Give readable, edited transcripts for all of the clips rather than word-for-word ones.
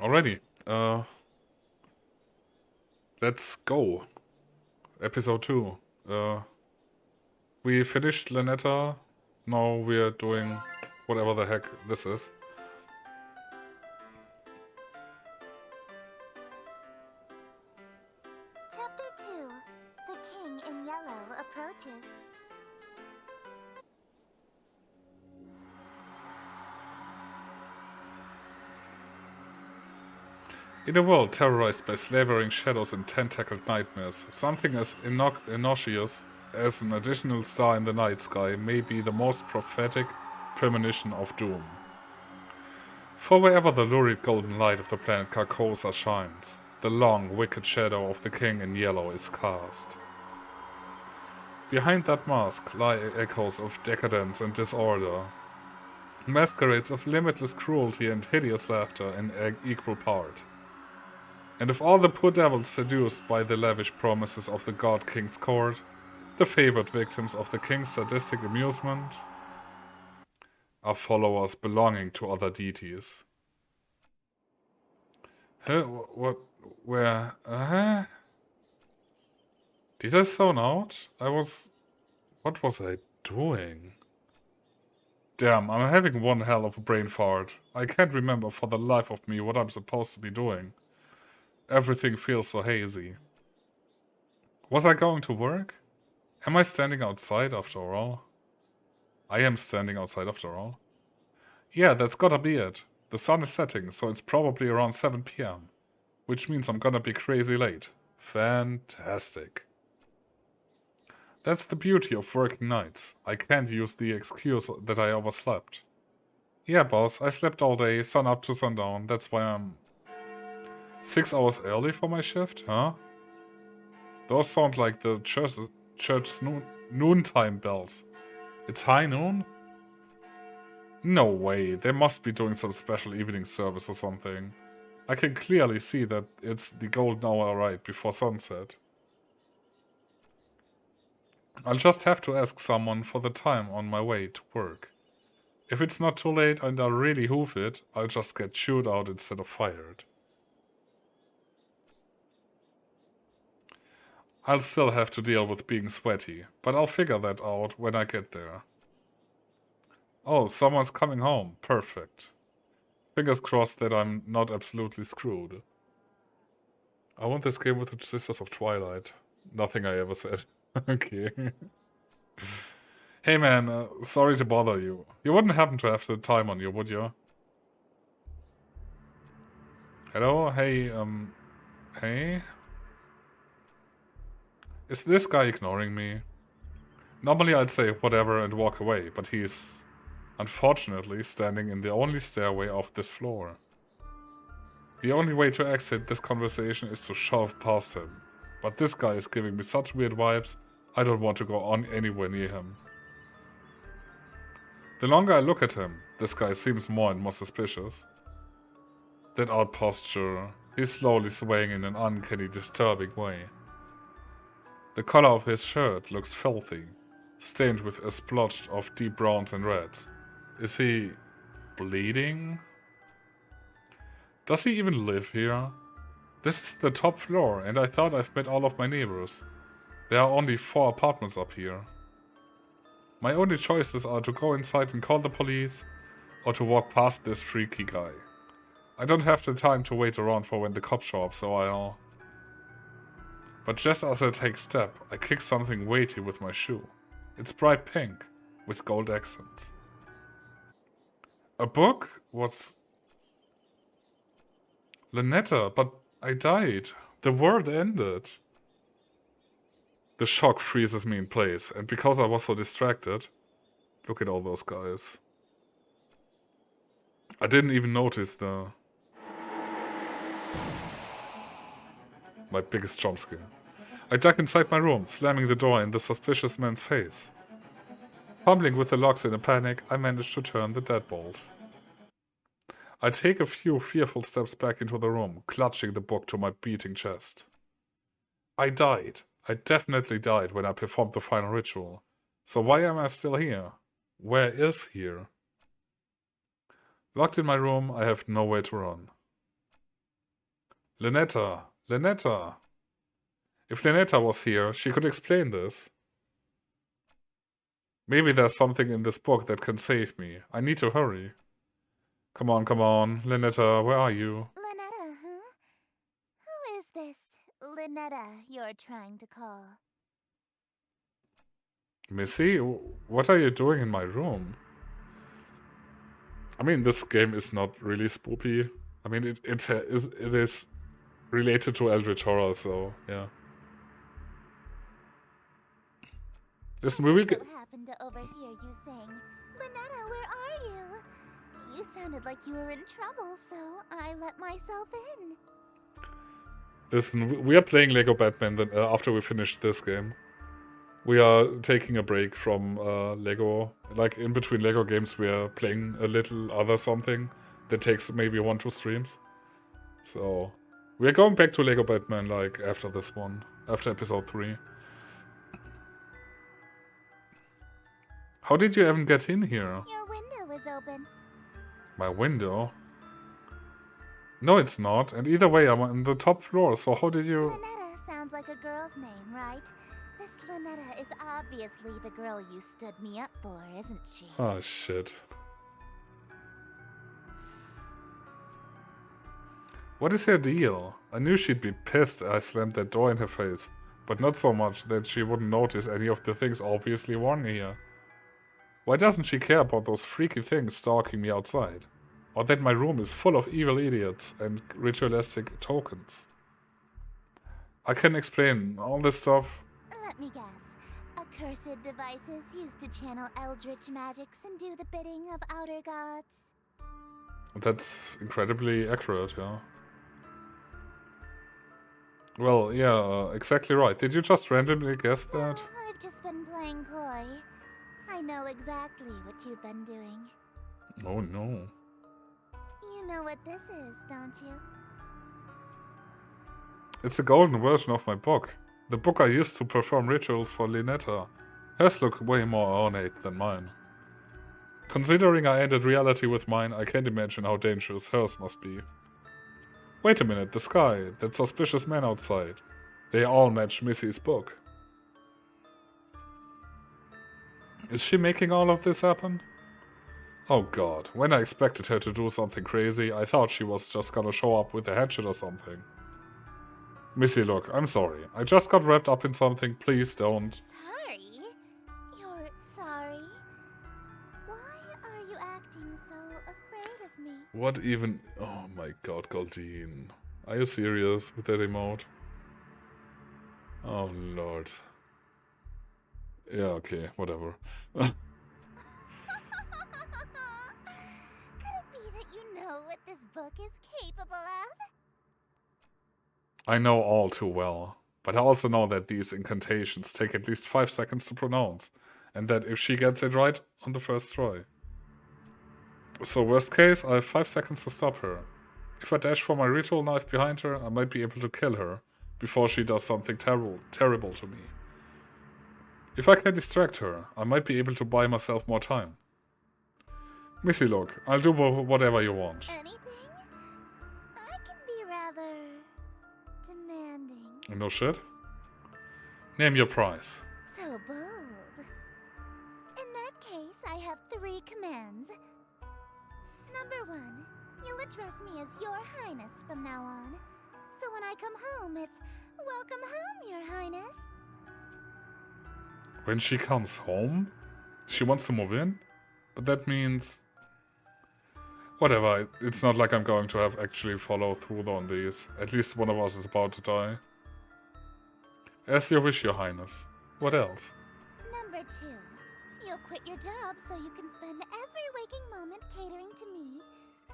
Alrighty. Let's go. Episode 2. Uh, we finished Lanetta. Now we're doing whatever the heck this is. Chapter 2. The King in Yellow approaches. In a world terrorized by slavering shadows and tentacled nightmares, something as innocuous as an additional star in the night sky may be the most prophetic premonition of doom. For wherever the lurid golden light of the planet Carcosa shines, the long, wicked shadow of the King in Yellow is cast. Behind that mask lie echoes of decadence and disorder, masquerades of limitless cruelty and hideous laughter in equal part. And of all the poor devils seduced by the lavish promises of the God King's court, the favored victims of the King's sadistic amusement, are followers belonging to other deities. Huh? What? Where? Did I zone out? What was I doing? Damn, I'm having one hell of a brain fart. I can't remember for the life of me what I'm supposed to be doing. Everything feels so hazy. Was I going to work? Am I standing outside after all? I am standing outside after all. Yeah, that's gotta be it. The sun is setting, so it's probably around 7 p.m. Which means I'm gonna be crazy late. Fantastic. That's the beauty of working nights. I can't use the excuse that I overslept. Yeah, boss, I slept all day, sun up to sundown. That's why I'm 6 hours early for my shift, huh? Those sound like the church's noontime bells. It's high noon? No way, they must be doing some special evening service or something. I can clearly see that it's the golden hour right before sunset. I'll just have to ask someone for the time on my way to work. If it's not too late and I really hoof it, I'll just get chewed out instead of fired. I'll still have to deal with being sweaty, but I'll figure that out when I get there. Oh, someone's coming home. Perfect. Fingers crossed that I'm not absolutely screwed. I want this game with the Sisters of Twilight. Nothing I ever said. Okay. Hey man, sorry to bother you. You wouldn't happen to have the time on you, would you? Hello? Hey, hey? Is this guy ignoring me? Normally I'd say whatever and walk away, but he's, unfortunately, standing in the only stairway off this floor. The only way to exit this conversation is to shove past him. But this guy is giving me such weird vibes, I don't want to go on anywhere near him. The longer I look at him, this guy seems more and more suspicious. That odd posture, he's slowly swaying in an uncanny, disturbing way. The color of his shirt looks filthy, stained with a splotch of deep browns and reds. Is he bleeding? Does he even live here? This is the top floor, and I thought I've met all of my neighbors. There are only 4 apartments up here. My only choices are to go inside and call the police, or to walk past this freaky guy. I don't have the time to wait around for when the cops show up, so I'll... But just as I take step, I kick something weighty with my shoe. It's bright pink, with gold accents. A book? What's... Lanetta, but I died. The world ended. The shock freezes me in place, and because I was so distracted... Look at all those guys. I didn't even notice my biggest jump scare. I duck inside my room, slamming the door in the suspicious man's face. Fumbling with the locks in a panic, I manage to turn the deadbolt. I take a few fearful steps back into the room, clutching the book to my beating chest. I died. I definitely died when I performed the final ritual. So why am I still here? Where is here? Locked in my room, I have nowhere to run. Lynetta. Lynetta. If Lynetta was here, she could explain this. Maybe there's something in this book that can save me. I need to hurry. Come on, come on. Lynetta, where are you? Lynetta, huh? Who is this Lynetta you're trying to call? Missy, what are you doing in my room? I mean, this game is not really spoopy. I mean, it is related to Eldritch Horror, so yeah. Listen, we will get... I happened to overhear you saying, Lynetta, where are you? You sounded like you were in trouble, so I let myself in. Listen, we are playing Lego Batman then, after we finish this game. We are taking a break from Lego. Like, in between Lego games, we are playing a little other something that takes maybe 1-2 streams. So, we are going back to Lego Batman, like, after this one. After episode 3. How did you even get in here? Your window was open. My window? No, it's not. And either way, I'm on the top floor, so how did you... Lynetta sounds like a girl's name, right? This Lynetta is obviously the girl you stood me up for, isn't she? Oh, shit. What is her deal? I knew she'd be pissed I slammed that door in her face, but not so much that she wouldn't notice any of the things obviously wrong here. Why doesn't she care about those freaky things stalking me outside? Or that my room is full of evil idiots and ritualistic tokens? I can explain all this stuff. Let me guess. Accursed devices used to channel eldritch magics and do the bidding of outer gods. That's incredibly accurate, yeah. Well, yeah, exactly right. Did you just randomly guess that? No, I've just been playing coy. I know exactly what you've been doing. Oh no. You know what this is, don't you? It's a golden version of my book. The book I used to perform rituals for Lynetta. Hers look way more ornate than mine. Considering I ended reality with mine, I can't imagine how dangerous hers must be. Wait a minute, the sky, that suspicious man outside. They all match Missy's book. Is she making all of this happen? Oh god, when I expected her to do something crazy, I thought she was just gonna show up with a hatchet or something. Missy, look, I'm sorry. I just got wrapped up in something, please don't. Sorry? You're sorry? Why are you acting so afraid of me? What even... Oh my god, Goldine. Are you serious with that emote? Oh lord. Yeah, okay, whatever. Could it be that you know what this book is capable of? I know all too well, but I also know that these incantations take at least 5 seconds to pronounce, and that if she gets it right on the first try. So worst case, I have 5 seconds to stop her. If I dash for my ritual knife behind her, I might be able to kill her before she does something terrible to me. If I can distract her, I might be able to buy myself more time. Missy, look, I'll do whatever you want. Anything? I can be rather demanding. No shit? Name your price. So bold. In that case, I have 3 commands. Number 1, you'll address me as Your Highness from now on. So when I come home, it's welcome home, Your Highness. When she comes home? She wants to move in? But that means... Whatever, it's not like I'm going to have actually follow through on these. At least one of us is about to die. As you wish, Your Highness. What else? Number 2, you'll quit your job so you can spend every waking moment catering to me,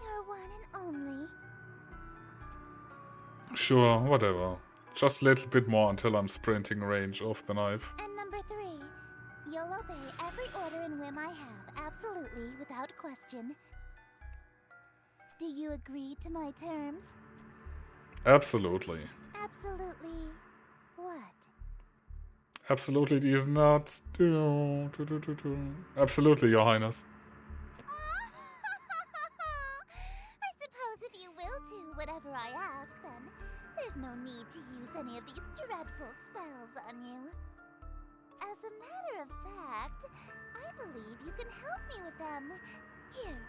your one and only. Sure, whatever. Just a little bit more until I'm sprinting range of the knife. And number 3, you'll obey every order and whim I have, absolutely, without question. Do you agree to my terms? Absolutely. Absolutely. What? Absolutely these nuts. Absolutely, Your Highness. I suppose if you will do whatever I ask, then There's no need to use any of these dreadful spells on you. As a matter of fact, I believe you can help me with them. Here.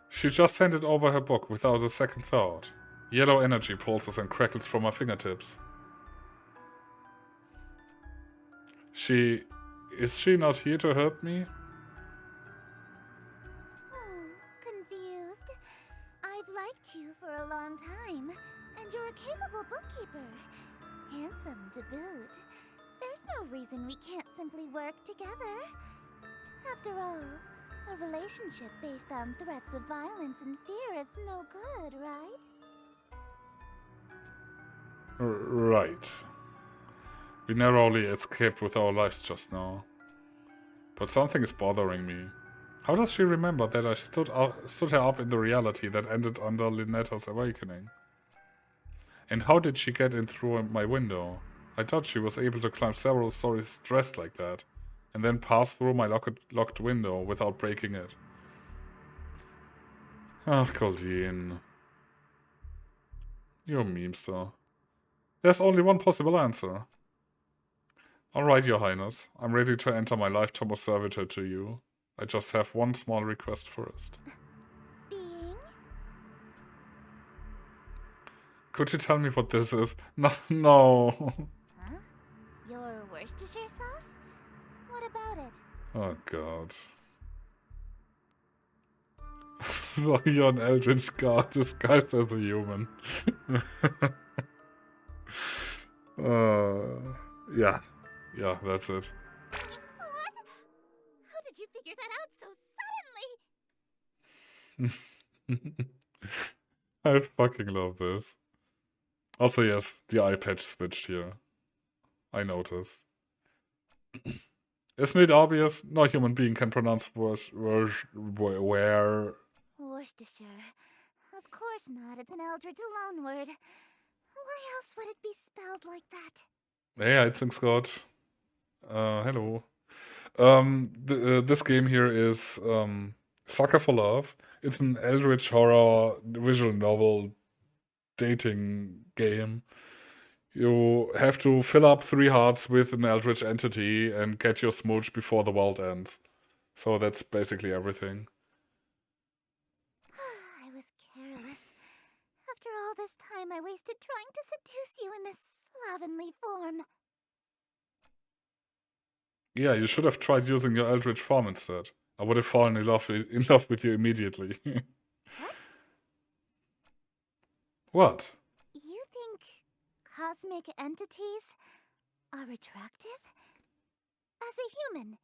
She just handed over her book without a second thought. Yellow energy pulses and crackles from her fingertips. Is she not here to help me? Oh, confused. I've liked you for a long time, and you're a capable bookkeeper. Handsome to boot. There's no reason we can't simply work together. After all, a relationship based on threats of violence and fear is no good, right? Right. We narrowly escaped with our lives just now. But something is bothering me. How does she remember that I stood her up in the reality that ended under Linetta's awakening? And how did she get in through my window? I thought she was able to climb several stories dressed like that, and then pass through my locked window without breaking it. Ach, Colleen. You're a memester. There's only one possible answer. Alright, Your Highness. I'm ready to enter my lifetime of servitude to you. I just have one small request first. Being? Could you tell me what this is? No. Huh? Your Worcestershire sauce? What about it? Oh god. So you're an eldritch god disguised as a human. Yeah. Yeah, that's it. What? How did you figure that out so suddenly? I fucking love this. Also, yes, the eye patch switched here. I noticed. Isn't it obvious? No human being can pronounce where. Worcestershire. Of course not. It's an eldritch loanword. Why else would it be spelled like that? Hey, Heizungsgott. Hello. This game here is Sucker for Love. It's an eldritch horror visual novel dating game. You have to fill up 3 hearts with an eldritch entity and get your smooch before the world ends. So that's basically everything. I was careless. After all this time I wasted trying to seduce you in this slovenly form. Yeah, you should have tried using your eldritch form instead. I would have fallen in love with you immediately. What? What? You think cosmic entities are attractive? As a human?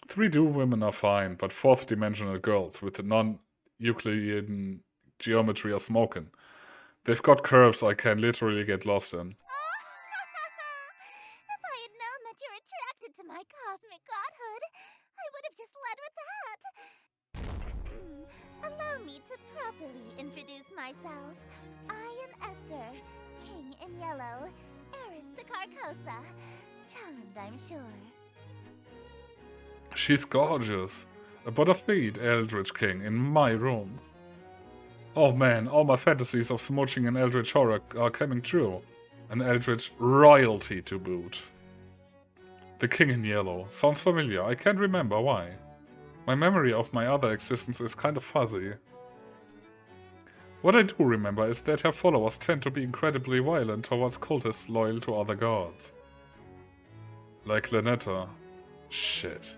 3D women are fine, but 4th-dimensional girls with the non-Euclidean geometry are smoking. They've got curves I can literally get lost in. If I had known that you're attracted to my cosmic godhood, I would have just led with that. Allow me to properly introduce myself. I am Esther, King in Yellow, heiress to Carcosa. Charmed, I'm sure. She's gorgeous. A bona-fide Eldritch King in my room. Oh man, all my fantasies of smooching an Eldritch horror are coming true. An Eldritch royalty to boot. The King in Yellow. Sounds familiar. I can't remember why. My memory of my other existence is kind of fuzzy. What I do remember is that her followers tend to be incredibly violent towards cultists loyal to other gods. Like Lynetta. Shit.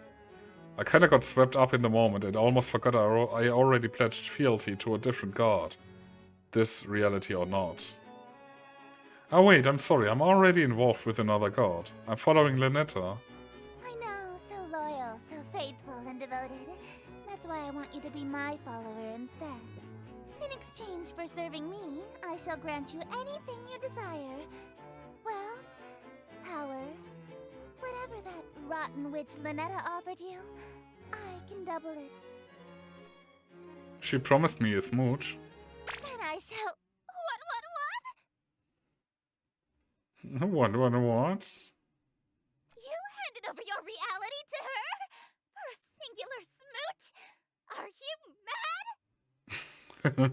I kinda got swept up in the moment and almost forgot I already pledged fealty to a different god. This reality or not. Oh wait, I'm sorry, I'm already involved with another god. I'm following Lynetta. I know, so loyal, so faithful and devoted. That's why I want you to be my follower instead. In exchange for serving me, I shall grant you anything you desire. Wealth, power, whatever that rotten witch Lynetta offered you, I can double it. She promised me a smooch. And I shall... What? What? You handed over your reality to her? For a singular smooch? Are you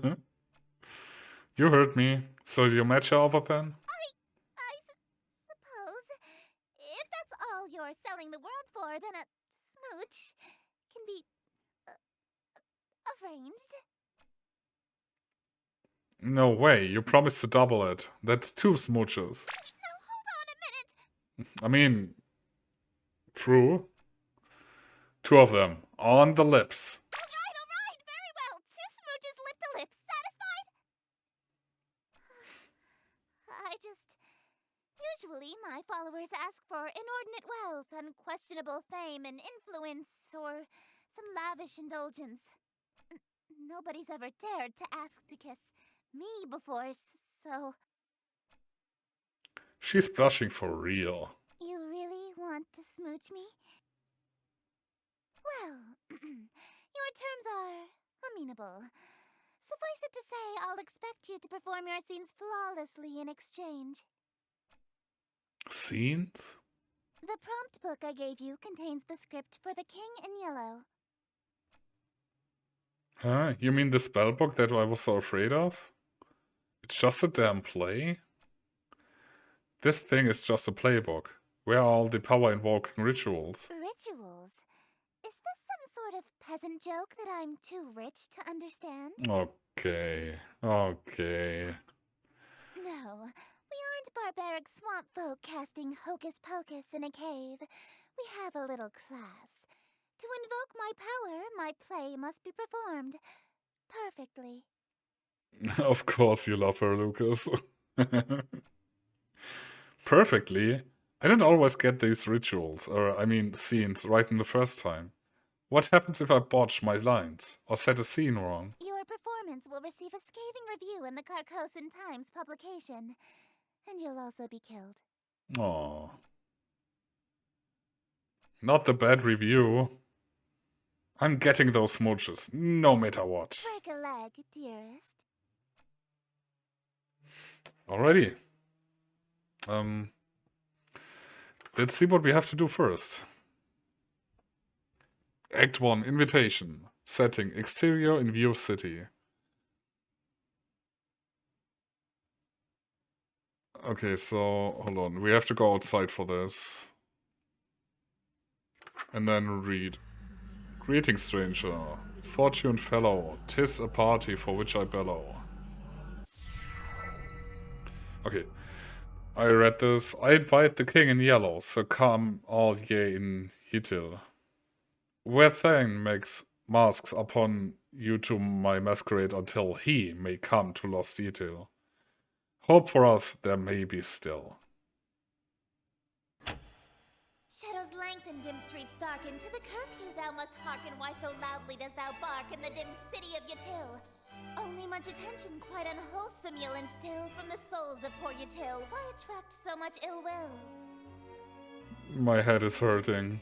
mad? You heard me. So you match her over then? Suppose. If that's all you're selling the world for, then a smooch can be arranged. No way, you promised to double it. That's 2 smooches. No, hold on a minute. I mean, true. 2 of them. On the lips. Alright, very well. 2 smooches lip to lip. Satisfied? Usually, my followers ask for inordinate wealth, unquestionable fame and influence, or some lavish indulgence. Nobody's ever dared to ask to kiss me before, so... She's blushing for real. You really want to smooch me? Well, your terms are amenable. Suffice it to say, I'll expect you to perform your scenes flawlessly in exchange. Scenes? The prompt book I gave you contains the script for The King in Yellow. Huh? You mean the spell book that I was so afraid of? It's just a damn play? This thing is just a playbook. Where are all the power-invoking rituals? Rituals? Is this some sort of peasant joke that I'm too rich to understand? Okay. Okay. No, we aren't barbaric swamp folk casting hocus pocus in a cave. We have a little class. To invoke my power, my play must be performed perfectly. Of course you love her, Lucas. Perfectly? I don't always get these rituals, or I mean scenes, right in the first time. What happens if I botch my lines, or set a scene wrong? Your performance will receive a scathing review in the Carcosan Times publication, and you'll also be killed. Aww. Not the bad review. I'm getting those smooches, no matter what. Break a leg, dearest. Alrighty. Let's see what we have to do first. Act 1, Invitation. Setting, exterior in view city. Okay, so, hold on. We have to go outside for this. And then read. Greeting, stranger. Fortune fellow. 'Tis a party for which I bellow. Okay. I read this. I invite the king in yellow, so come all ye in Hitil. Where Thane makes masks upon you to my masquerade until he may come to Lost Detail. Hope for us there may be still. Shadows lengthen, dim streets darken. To the curfew thou must hearken. Why so loudly dost thou bark in the dim city of Yatil? Only much attention, quite unwholesome, you'll instill from the souls of poor Yatil. Why attract so much ill will? My head is hurting.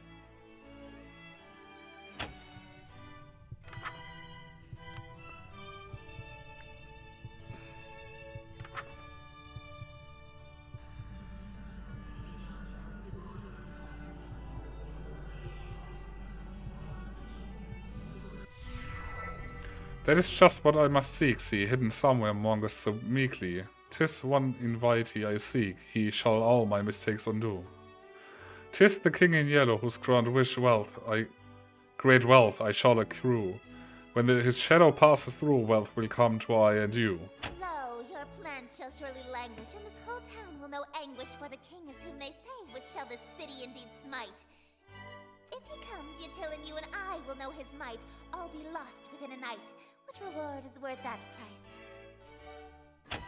That is just what I must seek, see, hidden somewhere among us so meekly. 'Tis one invitee I seek, he shall all my mistakes undo. 'Tis the king in yellow, whose grand wish great wealth I shall accrue. When his shadow passes through, wealth will come to I and you. Lo, your plans shall surely languish, and this whole town will know anguish, for the king is whom they say, which shall this city indeed smite. If he comes, Yatil and you and I will know his might, all be lost within a night. What reward is worth that price?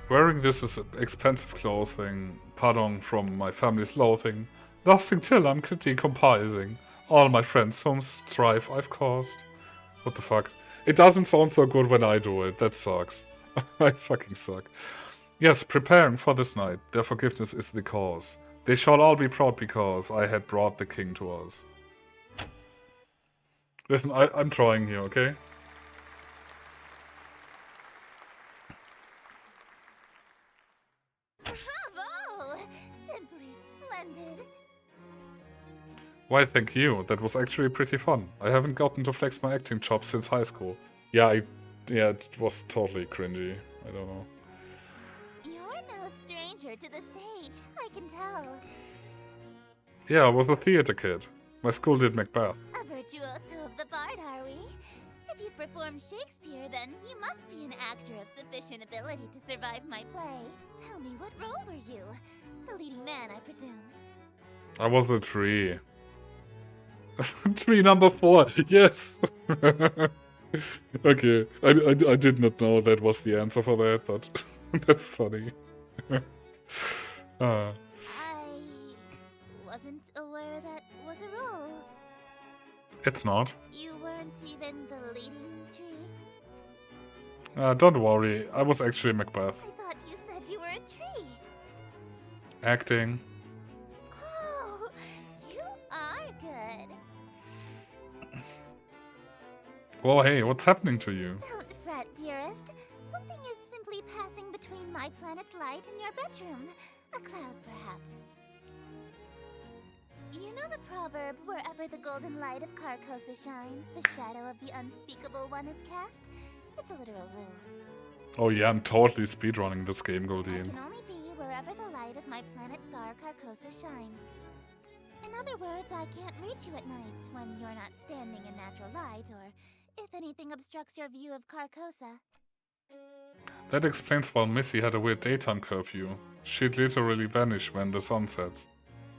Wearing this is expensive clothing, pardon from my family's loathing, lasting till I'm decomposing. All my friends whom strife I've caused. What the fuck? It doesn't sound so good when I do it, that sucks. I fucking suck. Yes, preparing for this night, their forgiveness is the cause. They shall all be proud because I had brought the king to us. Listen, I'm trying here, okay? Bravo! Simply splendid. Why, thank you. That was actually pretty fun. I haven't gotten to flex my acting chops since high school. Yeah, it was totally cringy. I don't know. You're no stranger to the stage, I can tell. Yeah, I was a theater kid. My school did Macbeth. A virtuoso of the bard, are we? If you've performed Shakespeare, then you must be an actor of sufficient ability to survive my play. Tell me, what role were you? The leading man, I presume. I was a tree. Tree number 4, yes! Okay, I did not know that was the answer for that, but that's funny. I wasn't aware that was a role. It's not. You weren't even the leading tree? Don't worry, I was actually Macbeth. I thought you said you were a tree. Acting. Oh, you are good. Well, hey, what's happening to you? Don't fret, dearest. Something is simply passing between my planet's light and your bedroom. A cloud, perhaps. You know the proverb, wherever the golden light of Carcosa shines, the shadow of the unspeakable one is cast? It's a literal rule. Oh yeah, I'm totally speedrunning this game, I Goldine. can only be wherever the light of my planet star Carcosa shines. In other words, I can't reach you at night when you're not standing in natural light, or if anything obstructs your view of Carcosa. That explains why Missy had a weird daytime curfew. She'd literally vanish when the sun sets.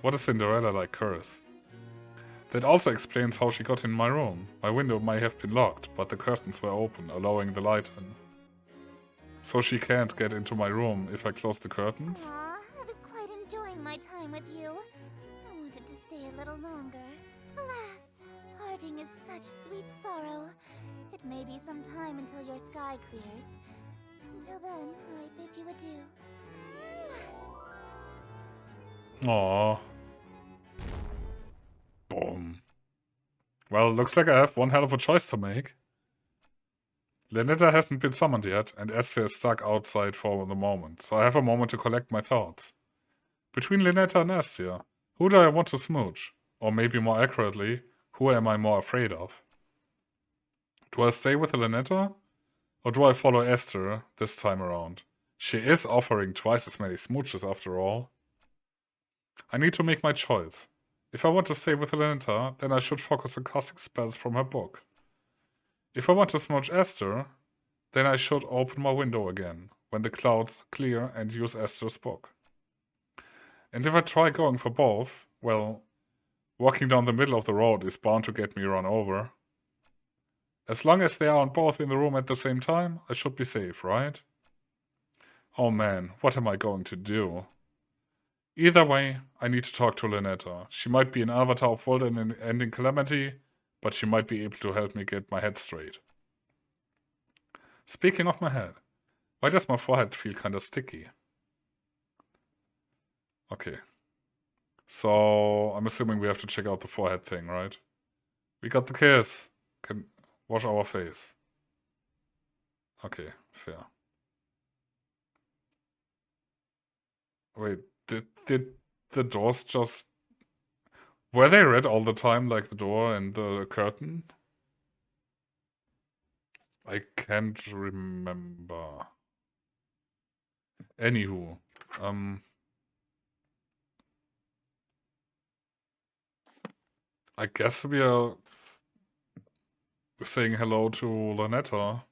What a Cinderella-like curse. That also explains how she got in my room. My window may have been locked, but the curtains were open, allowing the light in. So she can't get into my room if I close the curtains? Aw, I was quite enjoying my time with you. I wanted to stay a little longer. Alas, parting is such sweet sorrow. It may be some time until your sky clears. Until then, I bid you adieu. Aww. Boom. Well, looks like I have one hell of a choice to make. Lynetta hasn't been summoned yet, and Esther is stuck outside for the moment, so I have a moment to collect my thoughts. Between Lynetta and Esther, who do I want to smooch? Or maybe more accurately, who am I more afraid of? Do I stay with Lynetta? Or do I follow Esther this time around? She is offering twice as many smooches after all. I need to make my choice. If I want to stay with Lynetta, then I should focus on casting spells from her book. If I want to smooch Esther, then I should open my window again, when the clouds clear, and use Esther's book. And if I try going for both, well, walking down the middle of the road is bound to get me run over. As long as they aren't both in the room at the same time, I should be safe, right? Oh man, what am I going to do? Either way, I need to talk to Lynetta. She might be an avatar of World Ending Calamity, but she might be able to help me get my head straight. Speaking of my head, why does my forehead feel kinda sticky? Okay. So, I'm assuming we have to check out the forehead thing, right? We got the kiss. Can wash our face. Okay, fair. Wait, did the doors just... Were they red all the time, like the door and the curtain? I can't remember. Anywho, I guess we are saying hello to Lynetta.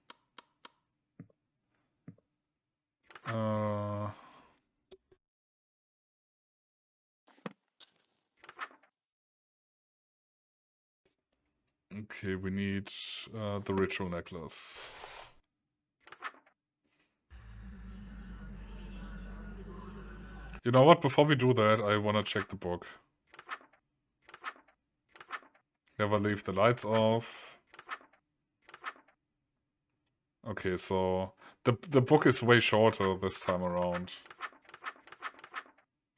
Okay, we need the ritual necklace. You know what? Before we do that, I want to check the book. Never leave the lights off. Okay, so the book is way shorter this time around.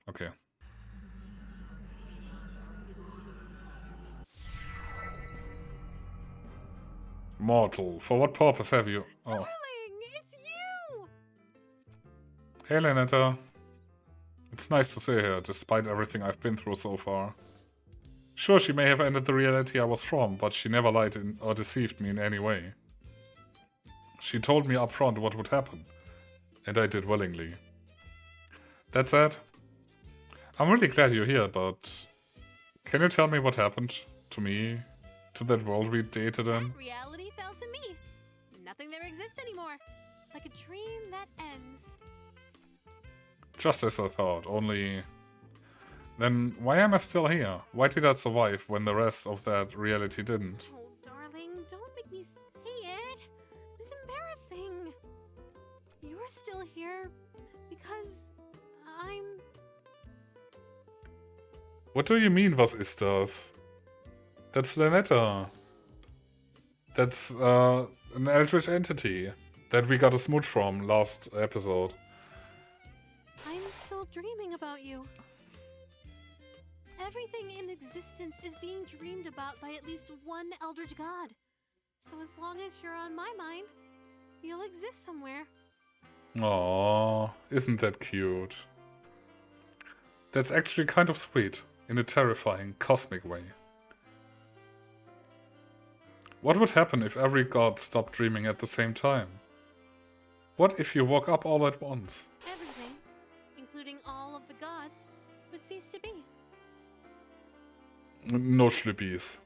Okay. Mortal, for what purpose have you? Oh. Darling, it's you! Hey, Lynetta. It's nice to see you here, despite everything I've been through so far. Sure, she may have ended the reality I was from, but she never lied or deceived me in any way. She told me upfront what would happen, and I did willingly. That said, I'm really glad you're here, but can you tell me what happened to me, to that world we dated in? That reality fell to me. Nothing there exists anymore. Like a dream that ends. Just as I thought, only... Then why am I still here? Why did I survive when the rest of that reality didn't? Oh, darling, don't make me say it. It's embarrassing. You're still here because I'm... What do you mean, was ist das? That's Lynetta. That's an eldritch entity that we got a smooch from last episode. I'm still dreaming about you. Everything in existence is being dreamed about by at least one eldritch god. So as long as you're on my mind, you'll exist somewhere. Aww, isn't that cute? That's actually kind of sweet, in a terrifying, cosmic way. What would happen if every god stopped dreaming at the same time? What if you woke up all at once? Everything, including all of the gods, would cease to be. No schlippies.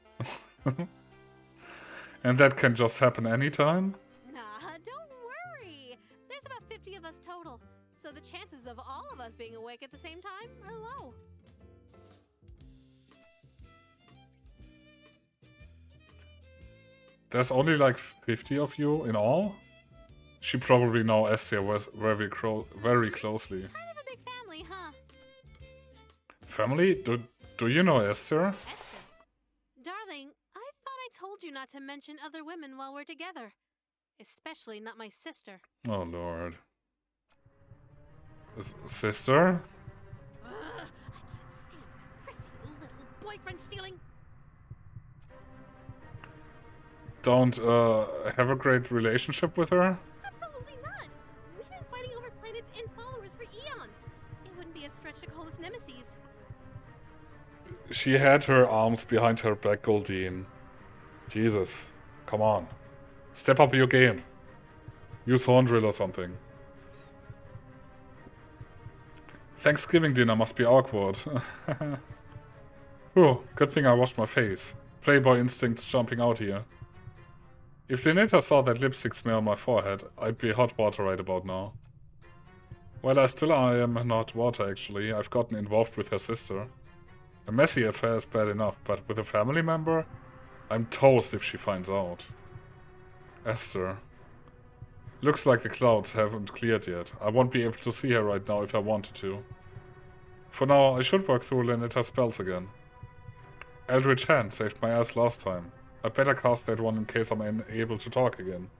And that can just happen anytime? Nah, don't worry. There's about 50 of us total, so the chances of all of us being awake at the same time are low. There's only like 50 of you in all? She probably know Estia was very closely. Kind of a big family, huh? Family? Do you know Esther? Esther. Darling, I thought I told you not to mention other women while we're together. Especially not my sister. Oh lord. Sister? Ugh, I can't stand that prissy little boyfriend stealing. Don't have a great relationship with her? Absolutely not. We've been fighting over planets and followers for eons. It wouldn't be a stretch to call us nemesis. She had her arms behind her back, Goldine. Jesus. Come on. Step up your game. Use horn drill or something. Thanksgiving dinner must be awkward. Whew, good thing I washed my face. Playboy instincts jumping out here. If Lynetta saw that lipstick smear on my forehead, I'd be hot water right about now. Well, I am not water actually. I've gotten involved with her sister. A messy affair is bad enough, but with a family member? I'm toast if she finds out. Esther. Looks like the clouds haven't cleared yet. I won't be able to see her right now if I wanted to. For now, I should work through Lynetta's spells again. Eldritch Hand saved my ass last time. I better cast that one in case I'm unable to talk again.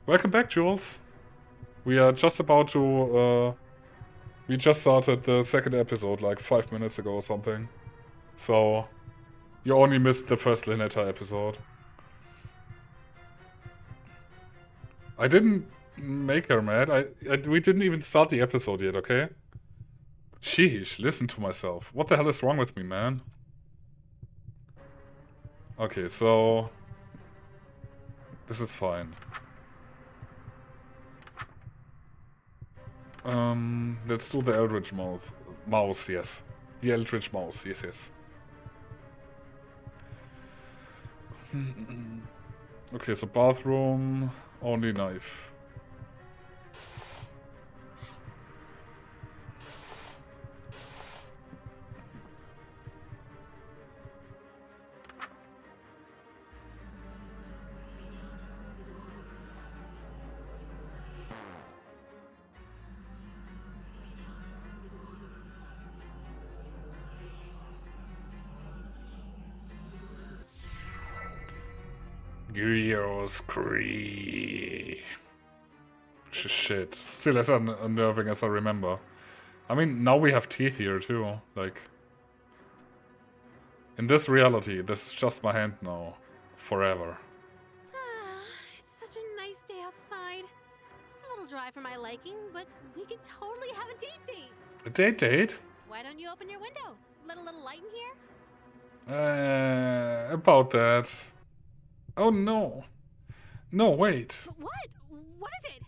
Welcome back, Jules. We are just about to, we just started the second episode like 5 minutes ago or something. So, you only missed the first Lynetta episode. I didn't make her mad. We didn't even start the episode yet, okay? Sheesh, listen to myself. What the hell is wrong with me, man? Okay, so... this is fine. Let's do the Eldritch Mouse, yes. The Eldritch Mouse, yes. Okay, so bathroom, only knife. Gyros Shit. Still as unnerving as I remember. I mean, now we have teeth here too. Like, in this reality, this is just my hand now. Forever. It's such a nice day outside. It's a little dry for my liking, but we could totally have a date. A date? Why don't you open your window? Let a little light in here? About that. Oh no. No, wait. What? What is it?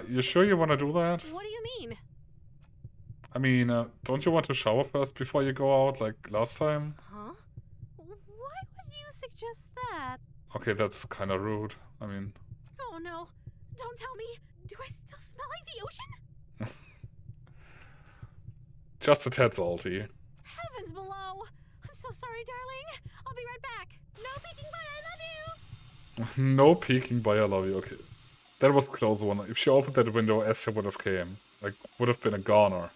You sure you want to do that? What do you mean? I mean, don't you want to shower first before you go out, like last time? Huh? Why would you suggest that? Okay, that's kind of rude. I mean... Oh no. Don't tell me. Do I still smell like the ocean? Just a tad salty. Heavens below. I'm so sorry, darling. I'll be right back. No peeking, but I love you. No peeking by I love you, okay. That was a close one. If she opened that window, Esther would have came. Like, would have been a goner.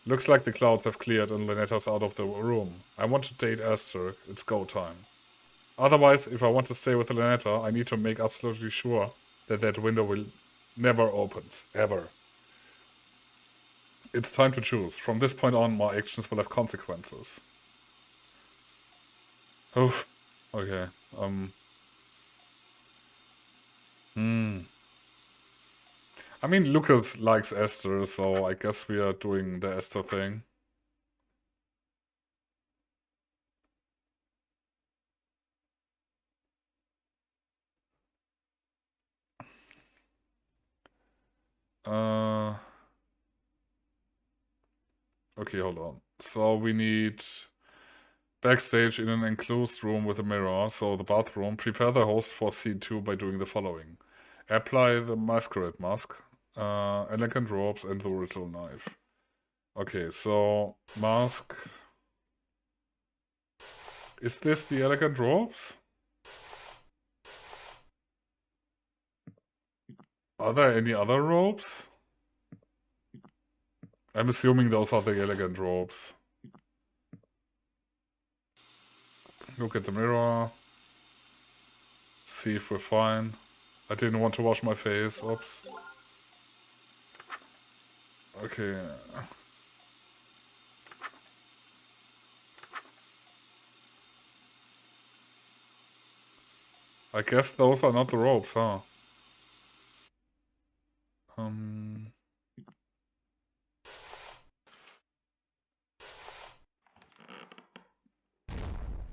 Looks like the clouds have cleared and Lynetta's out of the room. I want to date Esther. It's go time. Otherwise, if I want to stay with Lynetta, I need to make absolutely sure that that window will never opens. Ever. It's time to choose. From this point on, my actions will have consequences. Oh, okay. I mean, Lucas likes Esther, so I guess we are doing the Esther thing. Okay, hold on. So we need backstage in an enclosed room with a mirror, so the bathroom. Prepare the host for scene 2 by doing the following. Apply the masquerade mask, elegant robes, and the ritual knife. Okay, so mask. Is this the elegant robes? Are there any other robes? I'm assuming those are the elegant robes. Look at the mirror. See if we're fine. I didn't want to wash my face. Oops. Okay. I guess those are not the robes, huh?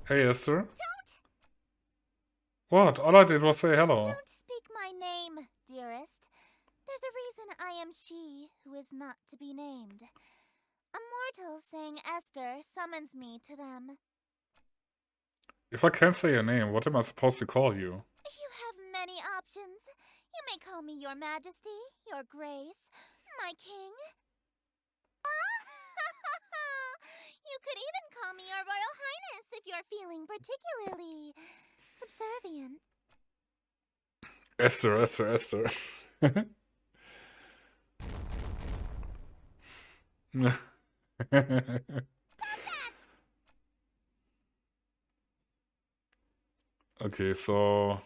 Hey, Esther. Don't! What? All I did was say hello. Don't speak my name, dearest. There's a reason I am she who is not to be named. A mortal saying Esther summons me to them. If I can't say your name, what am I supposed to call you? You have many options. You may call me your majesty, your grace, my king. You could even call me your royal highness if you're feeling particularly subservient. Esther, Esther, Esther. Stop that! Okay, so...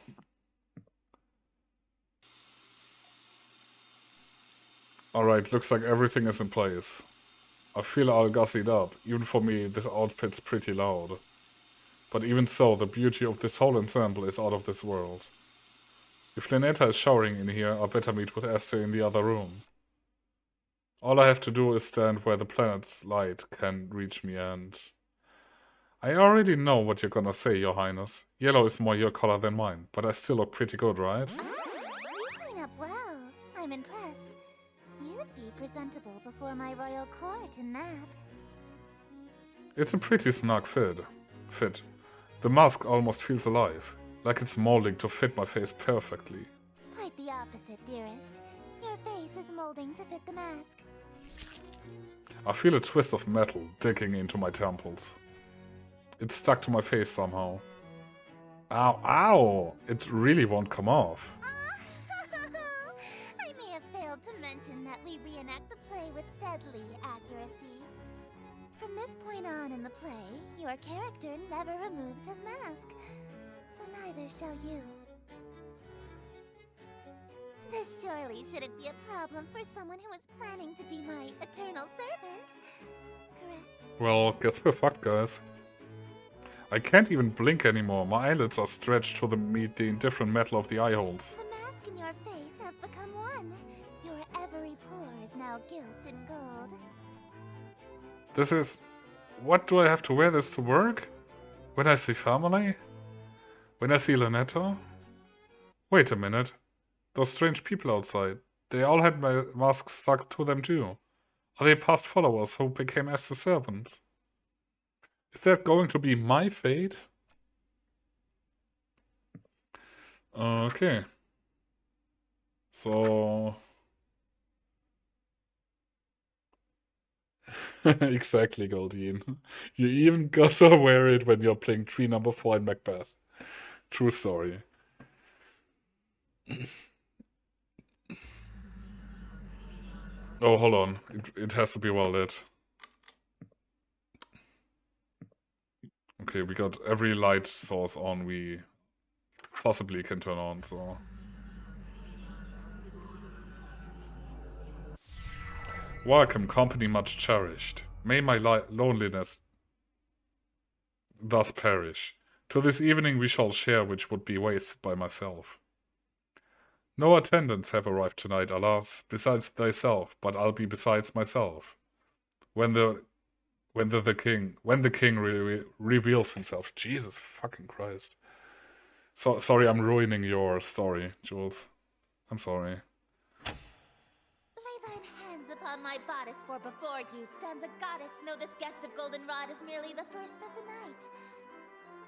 Alright, looks like everything is in place. I feel all gussied up. Even for me, this outfit's pretty loud. But even so, the beauty of this whole ensemble is out of this world. If Lynetta is showering in here, I better meet with Esther in the other room. All I have to do is stand where the planet's light can reach me, and... I already know what you're gonna say, your highness. Yellow is more your color than mine, but I still look pretty good, right? You clean up well. I'm impressed. You'd be presentable before my royal court in that. It's a pretty snug fit. The mask almost feels alive, like it's molding to fit my face perfectly. Quite the opposite, dearest. Your face is molding to fit the mask. I feel a twist of metal digging into my temples. It's stuck to my face somehow. Ow, ow! It really won't come off. I may have failed to mention that we reenact the play with deadly accuracy. From this point on in the play, your character never removes his mask. So neither shall you. This surely shouldn't be a problem for someone who is planning to be my eternal servant. Correct? Well, guess we're fucked, guys. I can't even blink anymore. My eyelids are stretched to meet the indifferent metal of the eye holes. The mask and your face have become one. Your every pore is now gilt in gold. This is... What do I have to wear this to work? When I see family? When I see Lynetta? Wait a minute. Those strange people outside. They all had my masks stuck to them too. Are they past followers who became as the servants? Is that going to be my fate? Okay. So... exactly, Goldine. You even gotta wear it when you're playing tree number 4 in Macbeth. True story. Oh, hold on. It has to be well lit. Okay, we got every light source on we possibly can turn on, so... Welcome, company much cherished. May my loneliness thus perish. To this evening we shall share which would be wasted by myself. No attendants have arrived tonight, alas, besides thyself, but I'll be besides myself. When the king reveals himself. Jesus fucking Christ. So sorry, I'm ruining your story, Jules. I'm sorry. Lay thine hands upon my bodice, for before you stands a goddess. Know this guest of goldenrod is merely the first of the night.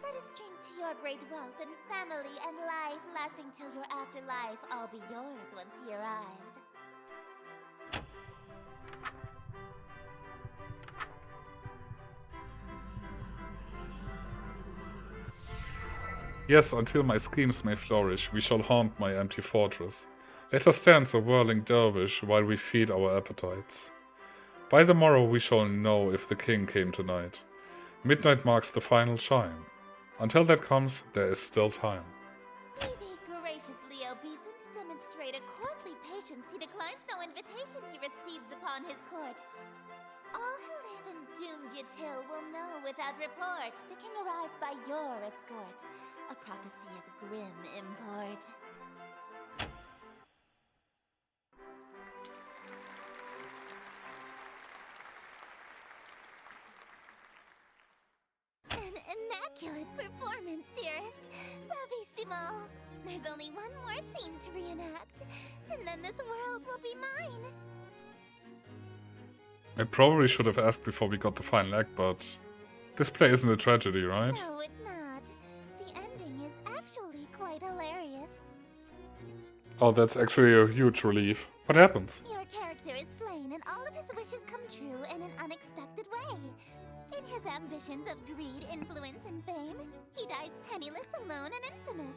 Let us drink to your great wealth and family and life, lasting till your afterlife. All be yours once he arrives. Yes, until my schemes may flourish, we shall haunt my empty fortress. Let us dance a whirling dervish while we feed our appetites. By the morrow we shall know if the king came tonight. Midnight marks the final chime. Until that comes, there is still time. Be thee graciously obeisant, demonstrate a courtly patience. He declines no invitation he receives upon his court. All who live in doomed Yatil will know without report the king arrived by your escort. A prophecy of grim import. An immaculate performance, dearest. Bravissimo. There's only one more scene to reenact, and then this world will be mine. I probably should have asked before we got the final act, but this play isn't a tragedy, right? No, it's not. The ending is actually quite hilarious. Oh, that's actually a huge relief. What happens? Your character is slain and all of his wishes come true in an unexpected way. In his ambitions of greed, influence, and fame, he dies penniless, alone, and infamous.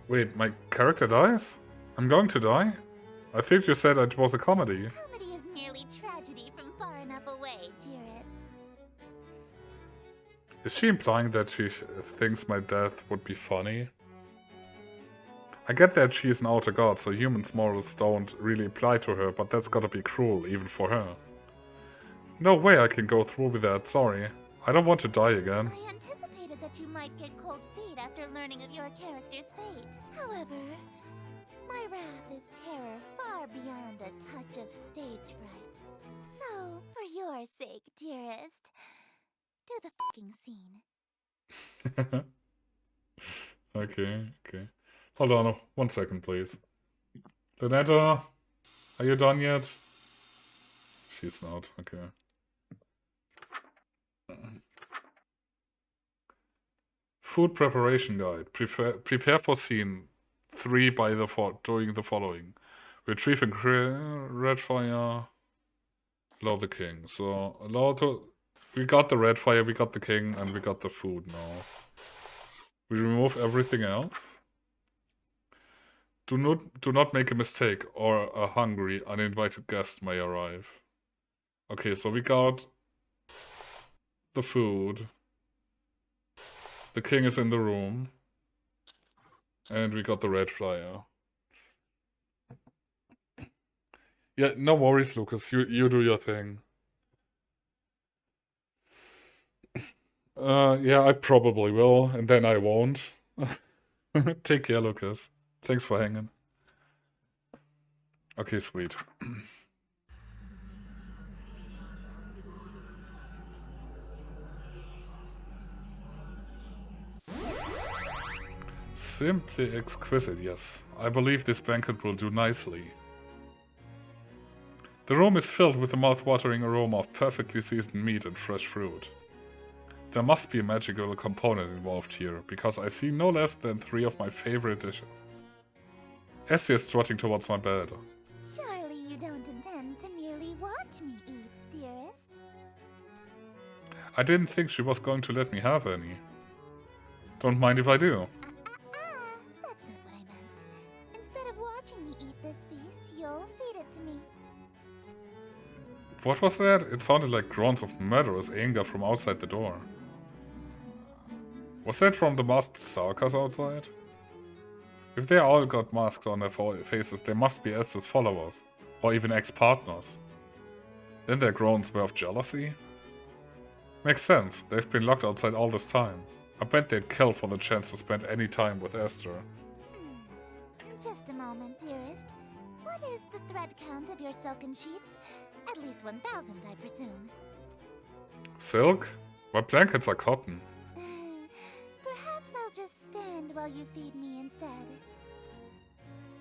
Wait, my character dies? I'm going to die? I think you said it was a comedy. Comedy is merely tragedy from far enough away, dearest. Is she implying that she thinks my death would be funny? I get that she is an outer god, so humans' morals don't really apply to her, but that's gotta be cruel, even for her. No way I can go through with that, sorry. I don't want to die again. I anticipated that you might get cold feet after learning of your character's fate. However, my wrath is terror far beyond a touch of stage fright. So, for your sake, dearest, do the fucking scene. Okay. Hold on 1 second, please. Lynetta, are you done yet? She's not, okay. Food preparation guide. Prepare for scene 3 by doing the following. Retrieve and red fire. Allow the king. So we got the red fire, we got the king, and we got the food now. We remove everything else. Do not make a mistake, or a hungry, uninvited guest may arrive. Okay, so we got the food. The king is in the room. And we got the red flyer. Yeah, no worries, Lucas. You do your thing. Yeah, I probably will, and then I won't. Take care, Lucas. Thanks for hanging. Okay, sweet. Simply exquisite, yes. I believe this banquet will do nicely. The room is filled with the mouth-watering aroma of perfectly seasoned meat and fresh fruit. There must be a magical component involved here, because I see no less than 3 of my favorite dishes. Essie is trotting towards my bed. Surely you don't intend to merely watch me eat, dearest. I didn't think she was going to let me have any. Don't mind if I do. That's not what I meant. Instead of watching me eat this feast, you'll feed it to me. What was that? It sounded like groans of murderous anger from outside the door. Was that from the masked stalkers outside? If they all got masks on their faces, they must be Esther's followers, or even ex-partners. Then their groans were of jealousy? Makes sense, they've been locked outside all this time. I bet they'd kill for the chance to spend any time with Esther. Just a moment, dearest. What is the thread count of your silken sheets? At least 1,000, I presume. Silk? My blankets are cotton. Perhaps I'll just stand while you feed me instead.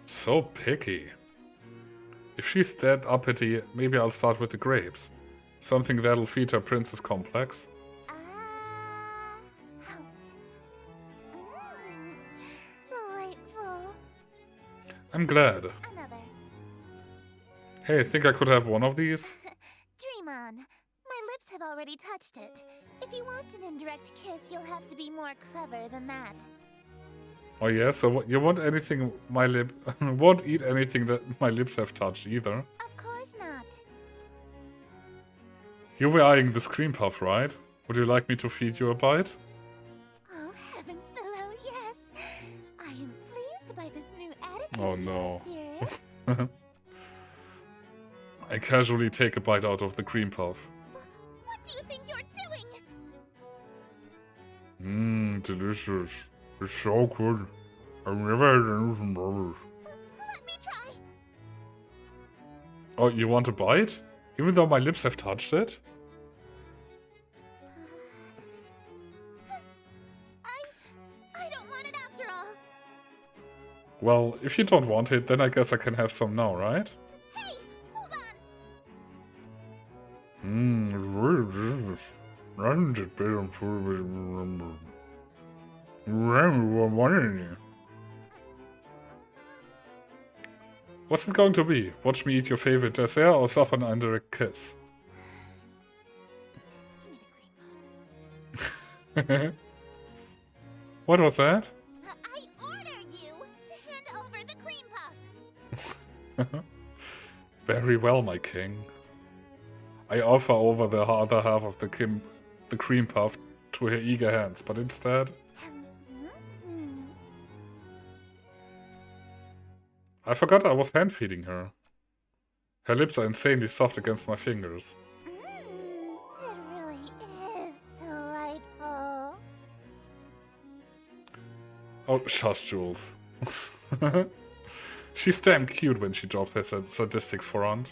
So picky. If she's that uppity, maybe I'll start with the grapes. Something that'll feed her princess complex. Delightful. I'm glad. Another. Hey, think I could have one of these? Dream on. My lips have already touched it. If you want an indirect kiss, you'll have to be more clever than that. Oh yeah, so you want anything my lip... won't eat anything that my lips have touched either. Of course not. You were eyeing this cream puff, right? Would you like me to feed you a bite? Oh, heavens below, yes. I am pleased by this new attitude. Oh no. Dearest. I casually take a bite out of the cream puff. What do you think you're doing? Mmm, delicious. It's so good. I've never had anything better. Let me try. Oh, you want a bite? Even though my lips have touched it? I don't want it after all. Well, if you don't want it, then I guess I can have some now, right? Hey, hold on. Mmm, it's really delicious. Doesn't it better than food we remember? What's it going to be? Watch me eat your favorite dessert or suffer an indirect kiss? Give me the cream. What was that? I order you to hand over the cream puff. Very well, my king. I offer over the other half of the cream puff to her eager hands, but instead... I forgot I was hand-feeding her. Her lips are insanely soft against my fingers. It really is delightful. Oh, shush, Jules. She's damn cute when she drops her sadistic front.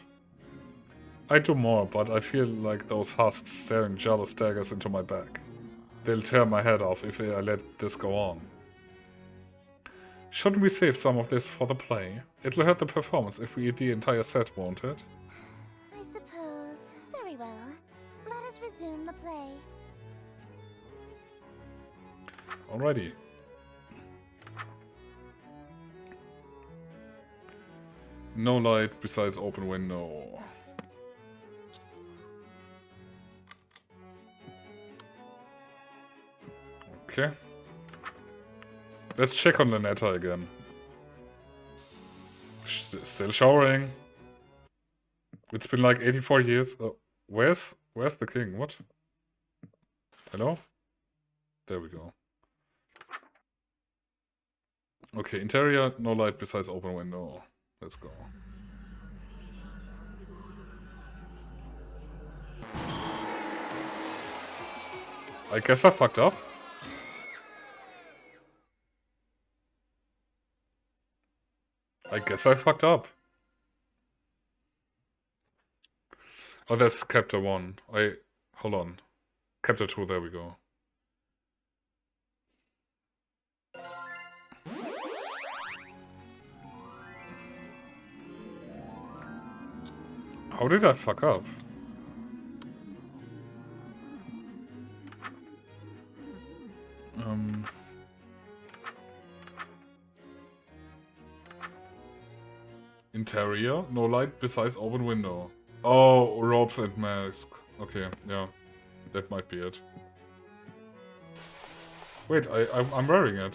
I do more, but I feel like those husks staring jealous daggers into my back. They'll tear my head off if I let this go on. Shouldn't we save some of this for the play? It'll hurt the performance if we eat the entire set, won't it? I suppose. Very well. Let us resume the play. Alrighty. No light besides open window. Okay. Let's check on Lynetta again. Still showering. It's been like 84 years. Oh, where's the king? What? Hello? There we go. Okay, interior, no light besides open window. Let's go. I guess I fucked up. Oh, that's chapter 1. Hold on. Chapter 2, there we go. How did I fuck up? Interior, no light besides open window. Oh, robes and mask. Okay, yeah, that might be it. Wait, I'm wearing it.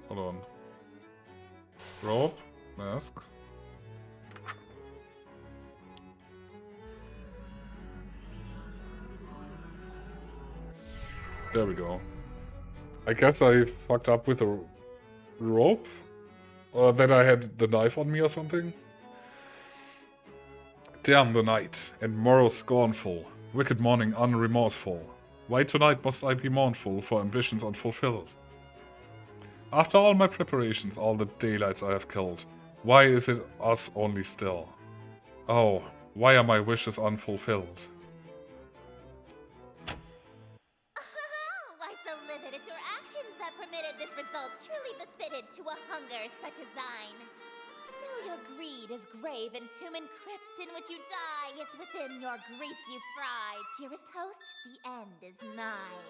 Hold on. Robe, mask. There we go. I guess I fucked up with a rope? Or that I had the knife on me or something? Damn the night, and morrow scornful, wicked morning unremorseful. Why tonight must I be mournful for ambitions unfulfilled? After all my preparations, all the daylights I have killed, why is it us only still? Oh, why are my wishes unfulfilled? Why so livid? It's your actions that permitted this result, truly befitted to a hunger such as thine. Though your greed is grave and tomb and crypt in which you die, it's within your grease you fry. Dearest hosts, the end is nigh.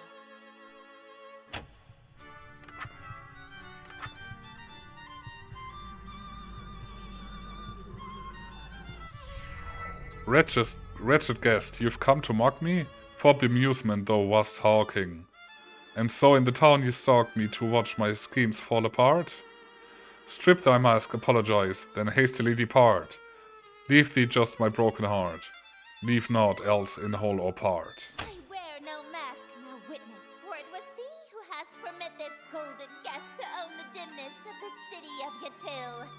Wretched guest, you've come to mock me? For bemusement thou wast hawking. And so in the town you stalked me to watch my schemes fall apart? Strip thy mask, apologize, then hastily depart. Leave thee just my broken heart. Leave naught else in whole or part. I wear no mask, no witness, for it was thee who hast permit this golden guest to own the dimness of the city of Yatil.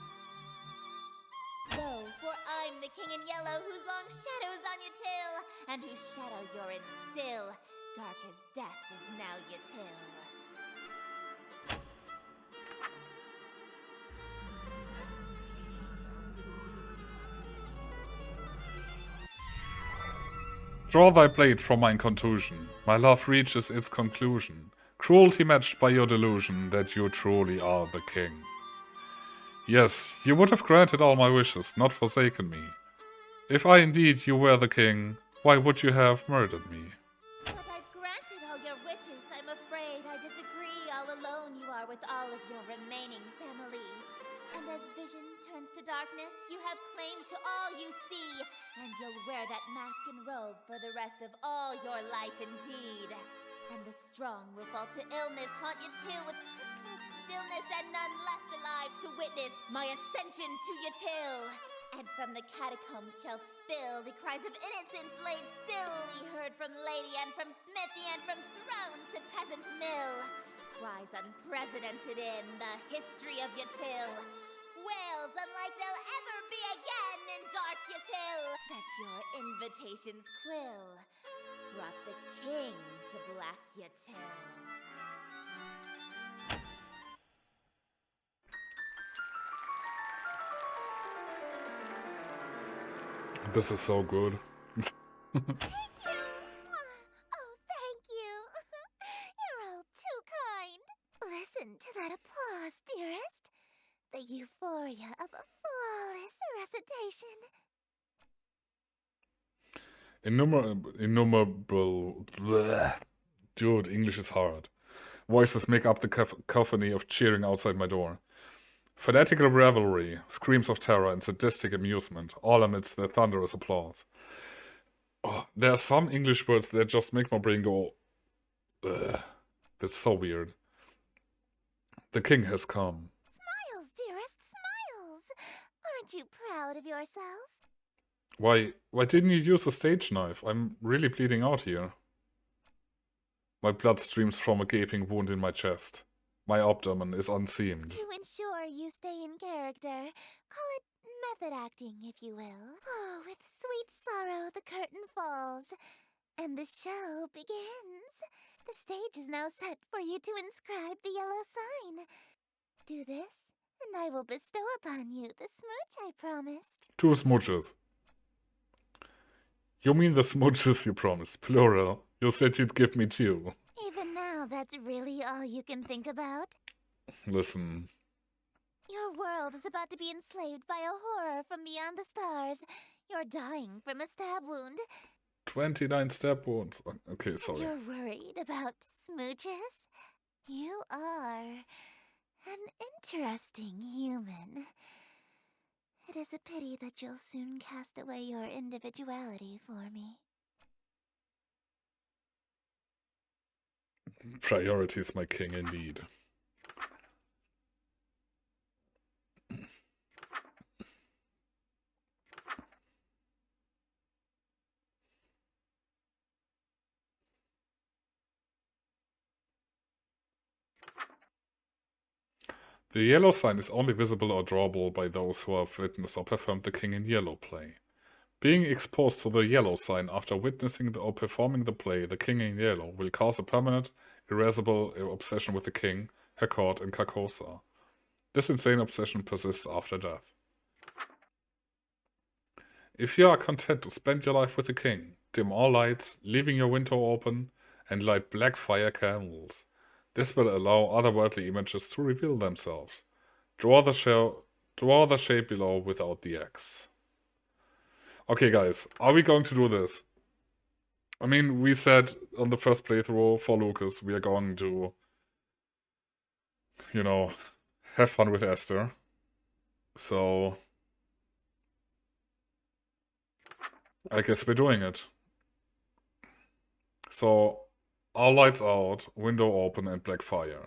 Lo, for I'm the king in yellow whose long shadow's on Yatil, and whose shadow you're in still. Dark as death is now Yatil. Draw thy blade from mine contusion. My love reaches its conclusion. Cruelty matched by your delusion that you truly are the king. Yes, you would have granted all my wishes, not forsaken me. If I indeed you were the king, why would you have murdered me? But I've granted all your wishes. I'm afraid I disagree. All alone you are with all of your remaining family. And as vision turns to darkness, you have claim to all you see. And you'll wear that mask and robe for the rest of all your life indeed. And the strong will fall to illness, haunt you too with crypt-like stillness, and none left alive to witness my ascension to Yatil. And from the catacombs shall spill the cries of innocence laid still, ye heard from lady and from smithy and from throne to peasant mill. Cries unprecedented in the history of Yatil. Wails unlike they'll ever be again in dark Yatil. That your invitations quill brought the king to black Yatil. This is so good. Thank you! Oh, thank you! You're all too kind. Listen to that applause, dearest. The euphoria of a flawless recitation. Innumerable. Bleh. Dude, English is hard. Voices make up the cacophony of cheering outside my door. Fanatical revelry, screams of terror, and sadistic amusement, all amidst the thunderous applause. Oh, there are some English words that just make my brain go, ugh. That's so weird. The king has come. Smiles, dearest, smiles! Aren't you proud of yourself? Why didn't you use a stage knife? I'm really bleeding out here. My blood streams from a gaping wound in my chest. My abdomen is unseamed. To ensure you stay in character, call it method acting, if you will. Oh, with sweet sorrow the curtain falls, and the show begins. The stage is now set for you to inscribe the yellow sign. Do this, and I will bestow upon you the smooch I promised. 2 smooches. You mean the smooches you promised, plural. You said you'd give me 2. Even now, that's really all you can think about? Listen. Your world is about to be enslaved by a horror from beyond the stars. You're dying from a stab wound. 29 stab wounds. Okay, And sorry. you're worried about smooches? You are an interesting human. It is a pity that you'll soon cast away your individuality for me. Priorities, my king, indeed. The yellow sign is only visible or drawable by those who have witnessed or performed the King in Yellow play. Being exposed to the yellow sign after witnessing or performing the play The King in Yellow will cause a permanent, irreversible obsession with the king, her court, and Carcosa. This insane obsession persists after death. If you are content to spend your life with the king, dim all lights, leaving your window open, and light black fire candles. This will allow otherworldly images to reveal themselves. Draw the shape below without the X. Okay, guys, are we going to do this? I mean, we said on the first playthrough for Lucas, we are going to, you know, have fun with Esther. So, I guess we're doing it. So, all lights out, window open, and black fire.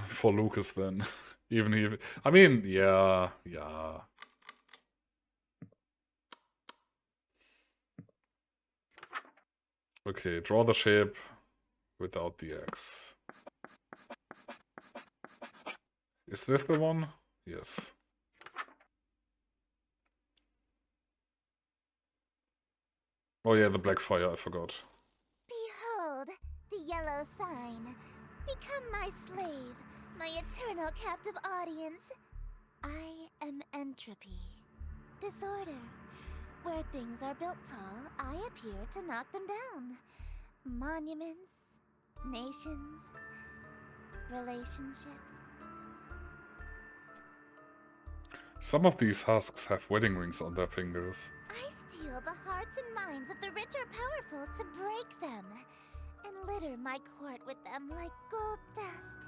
For Lucas, then. even I mean, yeah. Okay, draw the shape without the X. Is this the one? Yes. Oh yeah, the black fire, I forgot. Behold, the yellow sign. Become my slave, my eternal captive audience. I am entropy. Disorder. Where things are built tall, I appear to knock them down. Monuments, nations, relationships. Some of these husks have wedding rings on their fingers. I steal the hearts and minds of the rich or powerful to break them, and litter my court with them like gold dust.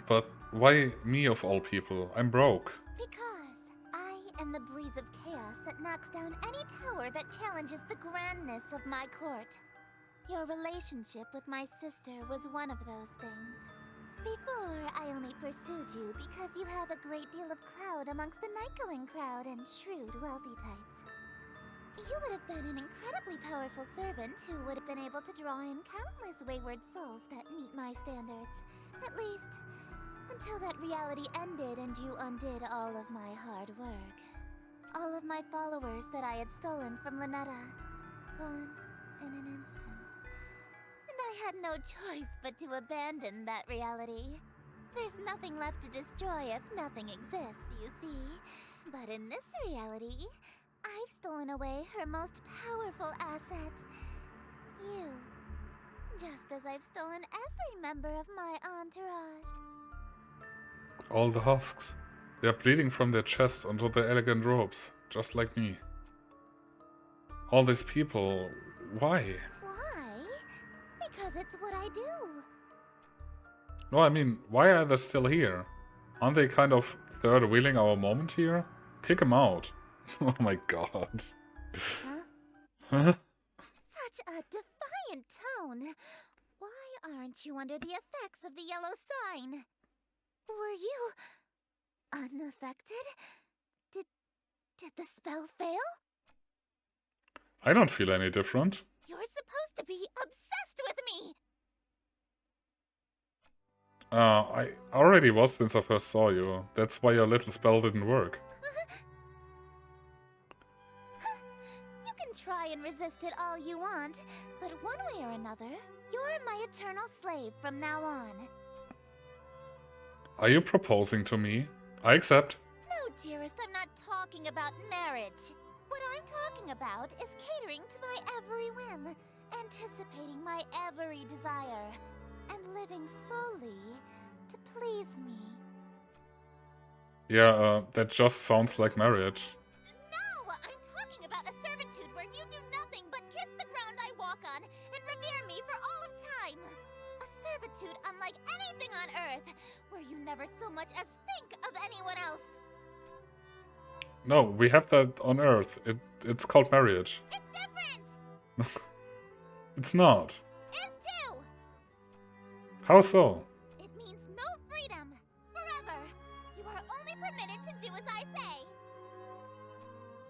But why me of all people? I'm broke. Because I am the breeze of chaos that knocks down any tower that challenges the grandness of my court. Your relationship with my sister was one of those things. Before, I only pursued you because you have a great deal of clout amongst the night-going crowd and shrewd, wealthy types. You would have been an incredibly powerful servant who would have been able to draw in countless wayward souls that meet my standards. At least, until that reality ended and you undid all of my hard work. All of my followers that I had stolen from Lynetta. Gone in an instant. And I had no choice but to abandon that reality. There's nothing left to destroy if nothing exists, you see. But in this reality, I've stolen away her most powerful asset. You. Just as I've stolen every member of my entourage. All the husks. They are bleeding from their chests onto their elegant robes, just like me. All these people, why? Why? Because it's what I do. No, I mean, why are they still here? Aren't they kind of third wheeling our moment here? Kick them out. Oh my god. Huh? Huh? Such a defiant tone. Why aren't you under the effects of the yellow sign? Were you unaffected? Did the spell fail? I don't feel any different. You're supposed to be obsessed with me. I already was since I first saw you. That's why your little spell didn't work. You can try and resist it all you want, but one way or another, you're my eternal slave from now on. Are you proposing to me? I accept. No, dearest, I'm not talking about marriage. What I'm talking about is catering to my every whim, anticipating my every desire, and living solely to please me. Yeah, that just sounds like marriage. No! I'm talking about a servitude where you do nothing but kiss the ground I walk on and revere me for all of time. A servitude unlike anything on Earth, where you never so much as think of anyone else. No, we have that on Earth. It's called marriage. It's different! It's not. Is too! How so? It means no freedom. Forever. You are only permitted to do as I say.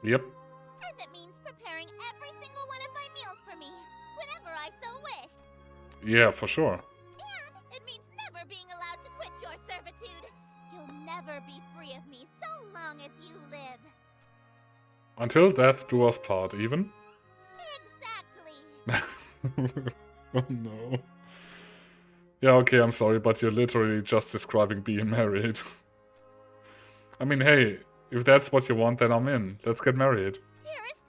Yep. And it means preparing every single one of my meals for me, whenever I so wish. Yeah, for sure. And it means never being allowed to quit your servitude. You'll never be free of me so long as you live. Until death do us part, even? Exactly. Oh no. Yeah, okay, I'm sorry, but you're literally just describing being married. I mean, hey, if that's what you want, then I'm in. Let's get married. Dearest.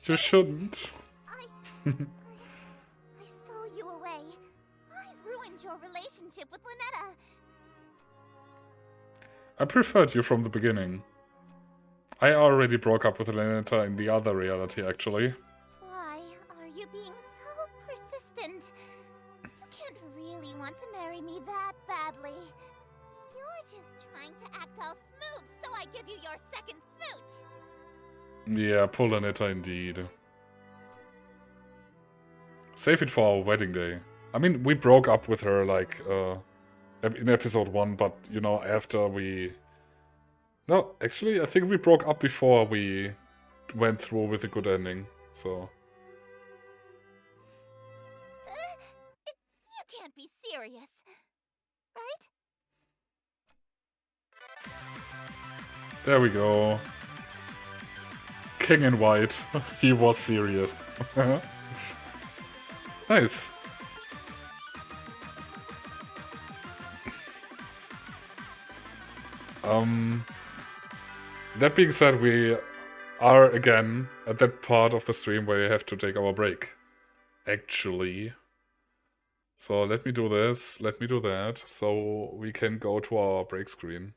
You shouldn't. I stole you away. I ruined your relationship with Lynetta. I preferred you from the beginning. I already broke up with Lynetta in the other reality, actually. Why are you being so persistent? You can't really want to marry me that badly. You're just trying to act all smooth, so I give you your second smooch. Yeah, poor Lynetta indeed. Save it for our wedding day. I mean, we broke up with her, like, in episode 1, but, you know, after we... No, actually, I think we broke up before we went through with a good ending, so... You can't be serious, right? There we go. King in white. He was serious. Nice. That being said, we are again at that part of the stream where we have to take our break. Actually. So let me do this, let me do that, so we can go to our break screen.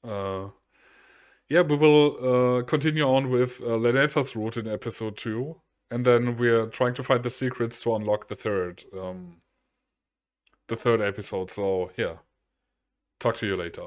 Yeah, we will continue on with Lynetta's route in episode 2, and then we're trying to find the secrets to unlock the third episode. So yeah, talk to you later.